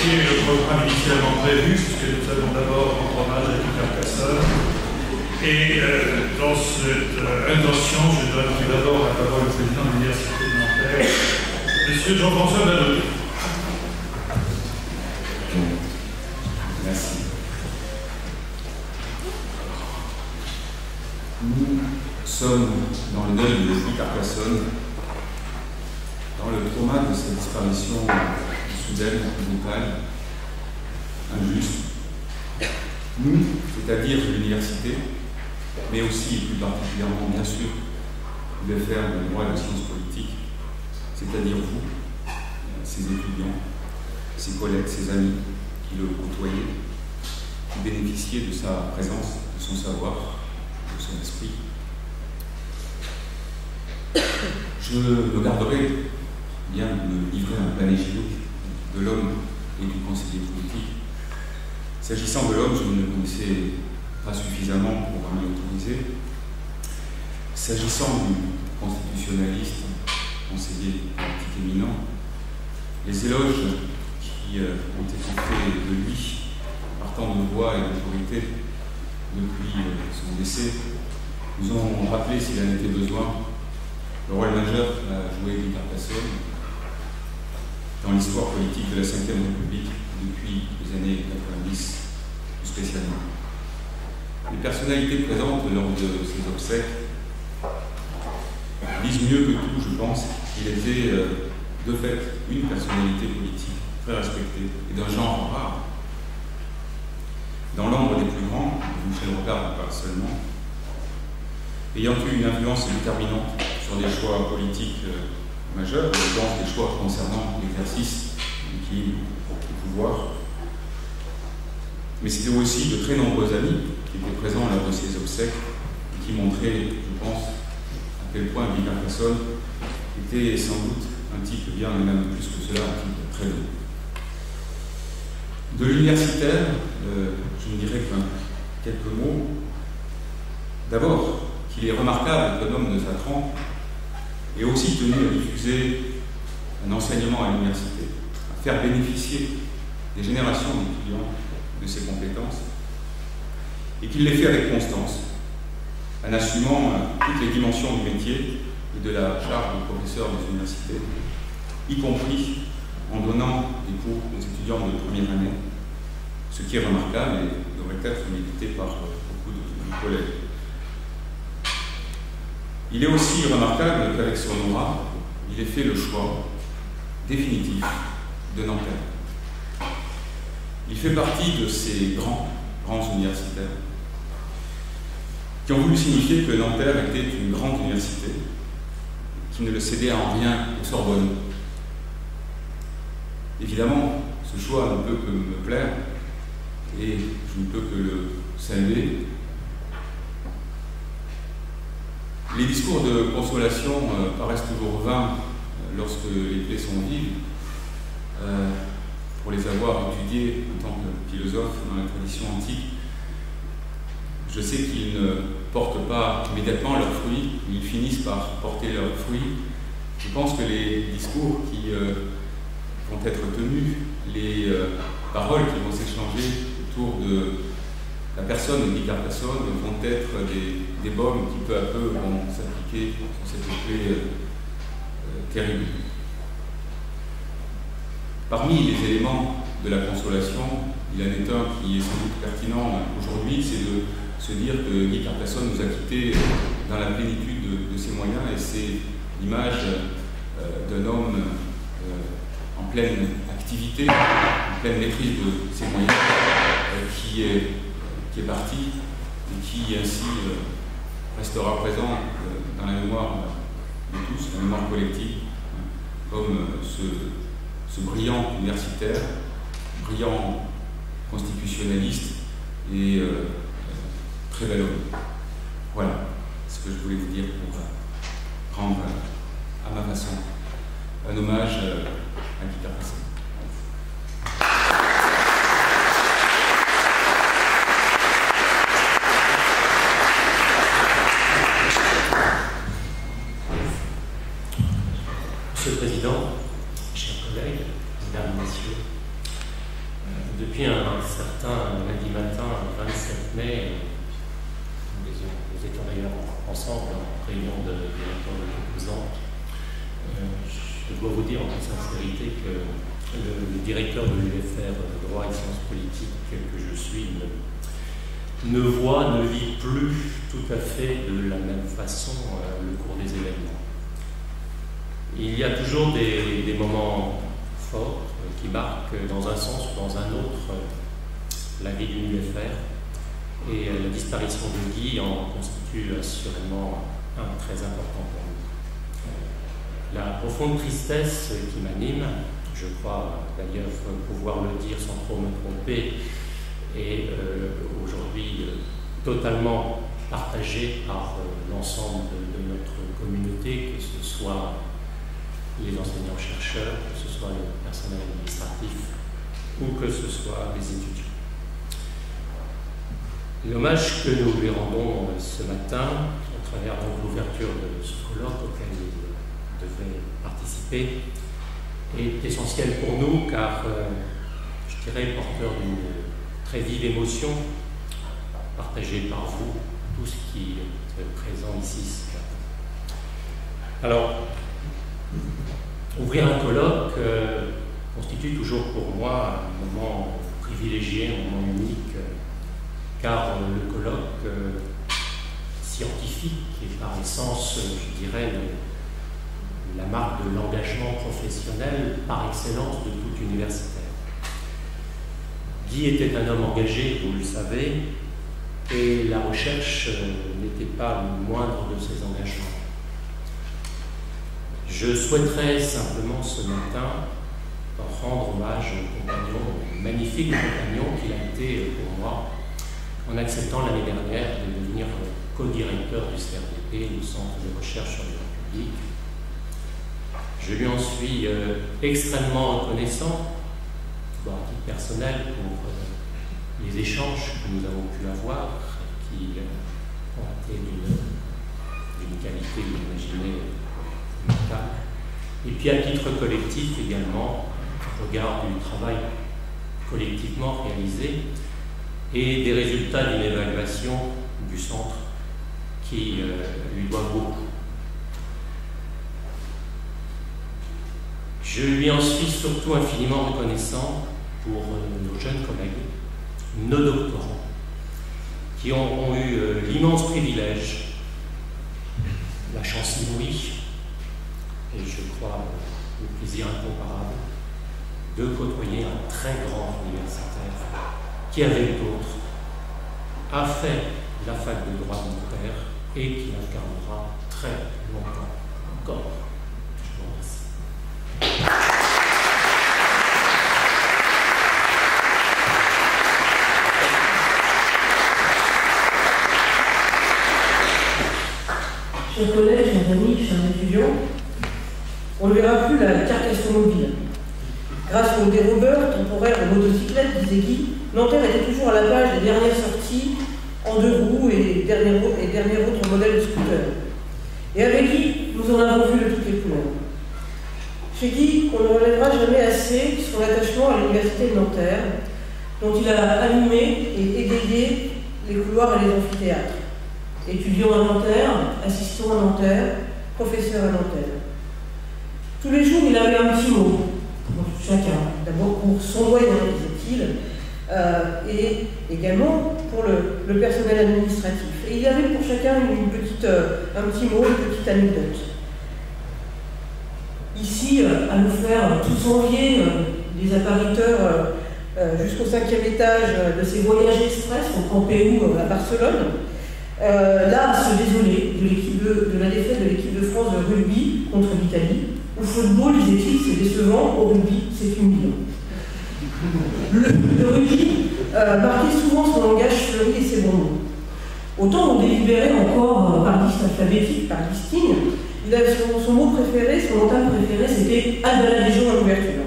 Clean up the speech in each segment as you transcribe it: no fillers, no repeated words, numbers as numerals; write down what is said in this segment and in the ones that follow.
modifié le programme initialement prévu, puisque nous allons d'abord rendre hommage à Guy Carcassonne. Et dans cette intention, je donne tout d'abord la parole au président de l'Université de Nanterre, M. Jean-François Ballot. Merci. Nous sommes dans le deuil de Guy Carcassonne, dans le trauma de cette disparition soudaine, brutale, injuste. Nous, c'est-à-dire l'université, mais aussi, et plus particulièrement, bien sûr, les faire de droit et de sciences politiques, c'est-à-dire vous, ses étudiants, ses collègues, ses amis qui le côtoyaient, qui bénéficiaient de sa présence, de son savoir, de son esprit. Je me garderai bien de me livrer un panégyrique de l'homme et du conseiller politique. S'agissant de l'homme, je ne le connaissais pas suffisamment pour m'y autoriser. S'agissant du constitutionnaliste, conseiller politique éminent, les éloges qui ont été faits de lui, partant de voix et d'autorité depuis son décès, nous ont rappelé, s'il en était besoin, le rôle majeur qu'a joué Guy Carcassonne dans l'histoire politique de la Ve République depuis les années 90, plus spécialement. Les personnalités présentes lors de ces obsèques disent mieux que tout, je pense, qu'il était de fait une personnalité politique très respectée et d'un genre rare. Dans l'ombre des plus grands, Michel Rocard pas seulement, ayant eu une influence déterminante sur des choix politiques majeurs, des choix concernant l'exercice de l'équilibre du pouvoir. Mais c'était aussi de très nombreux amis qui étaient présents lors de ces obsèques et qui montraient, je pense, à quel point Guy Carcassonne était sans doute un type bien, et même plus que cela, un type très doux. De l'universitaire, je ne dirais que quelques mots. D'abord, qu'il est remarquable qu'un homme de sa trempe ait aussi tenu à diffuser un enseignement à l'université, à faire bénéficier des générations d'étudiants de ses compétences, et qu'il l'ait fait avec constance, en assumant toutes les dimensions du métier et de la charge de professeur des universités, y compris en donnant des cours aux étudiants de première année, ce qui est remarquable et devrait être médité par beaucoup de collègues. Il est aussi remarquable qu'avec son aura, il ait fait le choix définitif de Nanterre. Il fait partie de ces grands universitaires qui ont voulu signifier que Nanterre était une grande université qui ne le cédait en rien aux Sorbonne. Évidemment, ce choix ne peut que me plaire et je ne peux que le saluer. Les discours de consolation paraissent toujours vains lorsque les plaies sont vives. Pour les avoir étudiés en tant que philosophe dans la tradition antique, je sais qu'ils ne portent pas immédiatement leurs fruits, ils finissent par porter leurs fruits. Je pense que les discours qui vont être tenus, les paroles qui vont s'échanger autour de la personne de Guy Carcassonne vont être des baumes qui peu à peu vont s'appliquer sur cette plaie terrible. Parmi les éléments de la consolation, il en est un qui est sans doute pertinent aujourd'hui, c'est de se dire que Guy Carcassonne nous a quittés dans la plénitude de ses moyens, et c'est l'image d'un homme en pleine activité, en pleine maîtrise de ses moyens, qui est parti et qui ainsi restera présent dans la mémoire de tous, la mémoire collective, comme ce brillant universitaire, brillant constitutionnaliste et très bel homme. Voilà ce que je voulais vous dire pour rendre à ma façon un hommage à Guy Carcassonne. Monsieur le Président, chers collègues, mesdames, messieurs, Depuis un certain lundi matin, 27 mai, nous étions d'ailleurs ensemble en réunion de directeurs de composantes. Je dois vous dire en toute sincérité que le directeur de l'UFR Droit et Sciences Politiques que je suis ne vit plus tout à fait de la même façon le cours des événements. Il y a toujours des moments forts qui marquent dans un sens ou dans un autre la vie d'une UFR, et la disparition de Guy en constitue assurément un très important pour nous. La profonde tristesse qui m'anime, je crois d'ailleurs pouvoir le dire sans trop me tromper, est aujourd'hui totalement partagée par l'ensemble de notre communauté, que ce soit les enseignants-chercheurs, que ce soit le personnel administratif ou que ce soit les étudiants. L'hommage que nous lui rendons ce matin, à travers l'ouverture de ce colloque auquel il devait participer, est essentiel pour nous car, je dirais, porteur d'une très vive émotion partagée par vous, tous qui êtes présents ici ce matin. Alors, ouvrir un colloque constitue toujours pour moi un moment privilégié, un moment unique, car le colloque scientifique est par essence, je dirais, la marque de l'engagement professionnel par excellence de tout universitaire. Guy était un homme engagé, vous le savez, et la recherche n'était pas le moindre de ses engagements. Je souhaiterais simplement ce matin rendre hommage au compagnon, au magnifique compagnon qu'il a été pour moi, en acceptant l'année dernière de devenir co-directeur du CRDP, du Centre de recherche sur les droits publics. Je lui en suis extrêmement reconnaissant, à titre personnel, pour les échanges que nous avons pu avoir, qui ont été d'une qualité, vous l'imaginez, notable. Et puis à titre collectif également, au regard du travail collectivement réalisé et des résultats d'une évaluation du centre qui lui doit beaucoup. Je lui en suis surtout infiniment reconnaissant pour nos jeunes collègues, nos doctorants, qui ont eu l'immense privilège, la chance inouïe, et je crois le plaisir incomparable, de côtoyer un très grand universitaire qui, avec d'autres, a fait la fac de droit de Montpellier et qui l'incarnera très longtemps encore. Je vous remercie. Chers collègues, chers amis, chers étudiants, on ne verra plus la carcasse mobile. Grâce aux dérobeurs temporaires aux motocyclettes, disait Guy, Nanterre était toujours à la page des dernières sorties en 2 roues et derniers autres modèles de scooter. Et avec Guy, nous en avons vu de toutes les couleurs. Chez Guy, on ne relèvera jamais assez son attachement à l'université de Nanterre, dont il a animé et égayé les couloirs et les amphithéâtres. Étudiant à Nanterre, assistant à Nanterre, professeur à Nanterre. Tous les jours, il avait un petit mot pour chacun. D'abord pour son doyen, disait-il, et également pour le personnel administratif. Et il y avait pour chacun un petit mot, une petite anecdote. Ici, à nous faire tous envier des appariteurs jusqu'au 5e étage de ces voyages express au Camp Péou à Barcelone, là, se désoler de la défaite de l'équipe de France de rugby contre l'Italie. Au football, disait-il, c'est décevant, au rugby, c'est humiliant. Le rugby marquait souvent son langage fleuri et ses bons mots. Autant on délibérait encore par liste alphabétique, par listing, il avait son mot préféré, son entame préféré, c'était « Ad la Légion à l'ouverture ».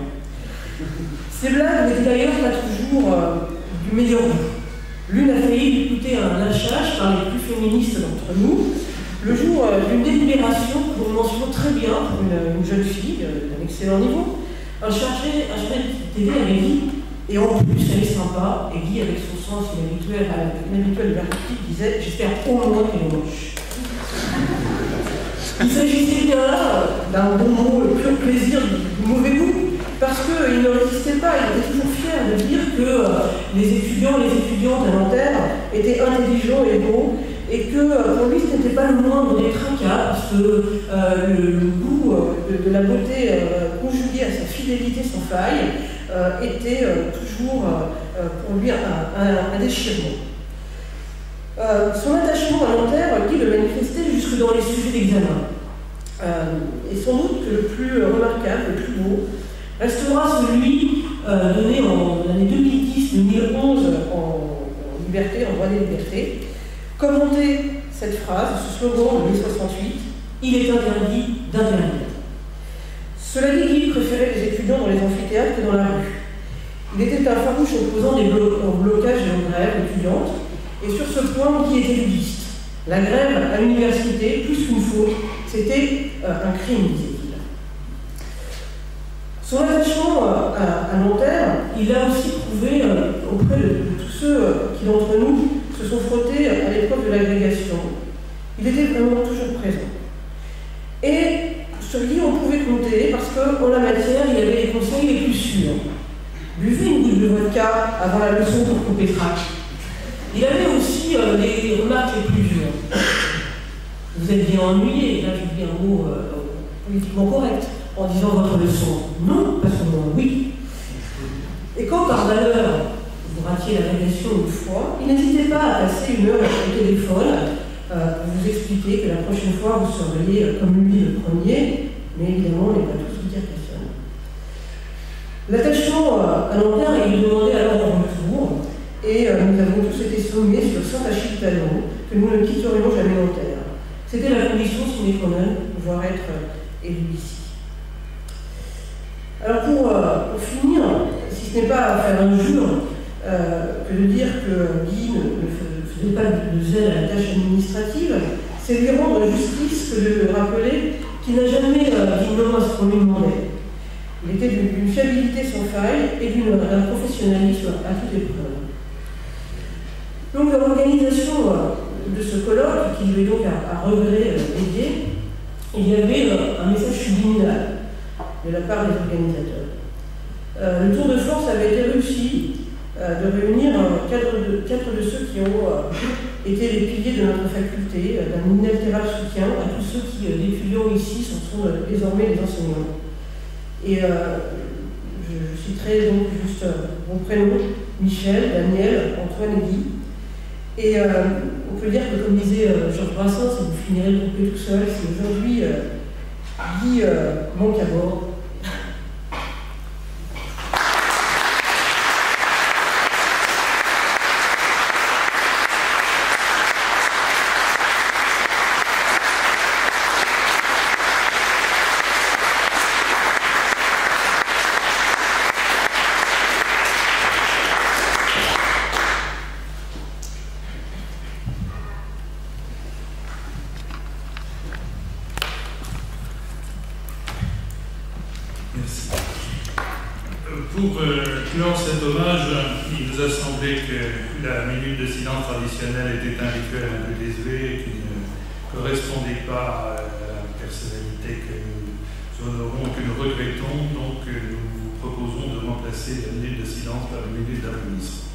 Ces blagues n'étaient d'ailleurs pas toujours du meilleur goût. L'une a failli lui coûter un lynchage par les plus féministes d'entre nous, le jour d'une délibération que nous mentionnons très bien pour une jeune fille d'un excellent niveau. Un chargé de TV avait dit Et en plus, elle est sympa, et Guy, avec son sens inhabituel verticide, disait « J'espère au moins qu'elle est moche ». Il s'agissait bien là d'un bon mot, le pur plaisir du mauvais goût, parce qu'il ne résistait pas, il était toujours fier de dire que les étudiants et les étudiantes à Nanterre étaient intelligents et beaux, et que pour lui ce n'était pas le moindre des tracas, parce que le goût de la beauté conjuguée à sa fidélité sans faille était toujours pour lui un déchirement. Son attachement à Nanterre, Guy le manifestait jusque dans les sujets d'examen. Et sans doute que le plus remarquable, le plus beau, restera celui donné en l'année 2010-2011 en liberté, en droit des libertés. Commentez cette phrase, ce slogan de mai 68, « Il est interdit d'interdire ». Cela dit, Guy préférait les étudiants dans les amphithéâtres que dans la rue. Il était un farouche opposant des blocages et aux grèves étudiantes, et sur ce point, Guy était ludiste. La grève à l'université, plus qu'une faute, c'était un crime, disait-il. Son attachement à Nanterre, il l'a aussi prouvé auprès de tous ceux qui, d'entre nous, se sont frottés à l'épreuve de l'agrégation. Il était vraiment toujours présent. Et sur Guy, on pouvait compter parce qu'en la matière, il avait les conseils les plus sûrs. Buvez une goutte de vodka avant la leçon pour couper trac. Il avait aussi les remarques les plus dures. Vous êtes bien ennuyé, là je dis un mot politiquement correct, en disant votre leçon. Non, parce que oui. Et quand par malheur vous ratiez la régression une fois, il n'hésitait pas à passer une heure au téléphone pour vous expliquer que la prochaine fois vous seriez comme lui le premier, mais évidemment on n'est pas tous vous dire personne. L'attachement à Nanterre, il demandait alors en retour, et nous avons tous été sommés sur Saint-Achille Talon que nous ne quitterions jamais Nanterre. C'était la condition sine qua non pour pouvoir être élu ici. Alors pour finir, si ce n'est pas faire injure que de dire que Guy ne faisait pas de zèle à la tâche administrative, c'est lui rendre justice que de rappeler qu'il n'a jamais dit non à ce qu'on lui demandait. Il était d'une fiabilité sans faille et d'un professionnalisme à toute épreuve. Donc l'organisation de ce colloque, qui lui est donc à regret dédié, il y avait un message subliminal de la part des organisateurs. Le tour de force avait été réussi de réunir quatre de ceux qui ont été les piliers de notre faculté, d'un inaltérable soutien à tous ceux qui, étudiants ici, sont désormais les enseignants. Et je citerai donc juste mon prénom, Michel, Daniel, Antoine et Guy. Et on peut dire que, comme disait Georges Brassens, et vous finirez le couper tout seul, si aujourd'hui Guy manque à bord. Pour clore cet hommage, il nous a semblé que la minute de silence traditionnelle était un rituel un peu désuet et qui ne correspondait pas à la personnalité que nous honorons, que nous regrettons. Donc nous vous proposons de remplacer la minute de silence par une minute d'applaudissement.